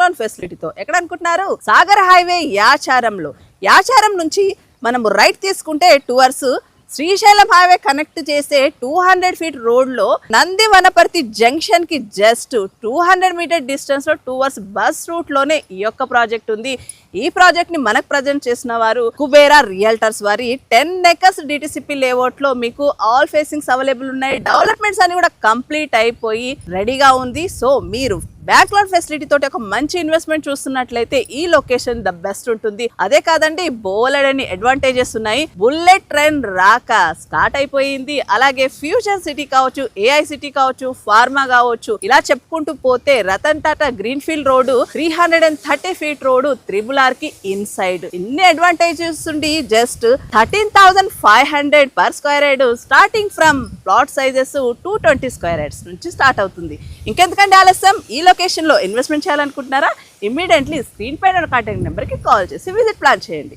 Loan ఫెసిలిటీతో. ఎక్కడ అనుకుంటున్నారు? Sagar highway Yacharam నుంచి మనము రైట్ తీసుకుంటే టువర్స్ శ్రీశైలం హైవే కనెక్ట్ చేసే 200 ఫీట్ రోడ్ లో నంది వనపర్తి జంక్షన్ కి జస్ట్ 200 మీటర్ డిస్టెన్స్ లో టువర్స్ బస్ రూట్ లోనే ఈ యొక్క ప్రాజెక్ట్ ఉంది. ఈ ప్రాజెక్ట్ ని మనకు ప్రజెంట్ చేసిన వారు కుబేరా రియల్టర్స్ వారి 10 acres డిటిసిపి లేఅవుట్ లో మీకు ఆల్ ఫేసింగ్స్ అవైలబుల్ ఉన్నాయి. డెవలప్మెంట్స్ అన్ని కూడా కంప్లీట్ అయిపోయి రెడీగా ఉంది. సో మీరు బ్యాంక్ లోన్ ఫెసిలిటీ తోటి ఒక మంచి ఇన్వెస్ట్మెంట్ చూస్తున్నట్లయితే ఈ లొకేషన్ ద బెస్ట్ ఉంటుంది. అదే కాదండి, బోలెడని అడ్వాంటేజెస్ ఉన్నాయి. బుల్లెట్ ట్రైన్ రాక స్టార్ట్ అయిపోయింది. అలాగే ఫ్యూచర్ సిటీ కావచ్చు, ఏఐ సిటీ కావచ్చు, ఫార్మా కావచ్చు, ఇలా చెప్పుకుంటూ పోతే Ratan Tata green field road 330 feet road RRR కి ఇన్సైడ్ ఇన్ని అడ్వాంటేజెస్ ఉండి just 13,500 per square yard starting from plot sizes 220 square yards నుంచి స్టార్ట్ అవుతుంది. ఇంకెందుకంటే ఆలస్యం, ఈ లొకేషన్ లో ఇన్వెస్ట్మెంట్ చేయాలనుకుంటున్నారా? ఇమ్మీడియట్లీ స్క్రీన్ పైన కాంటాక్ట్ నెంబర్ కి కాల్ చేసి విజిట్ ప్లాన్ చేయండి.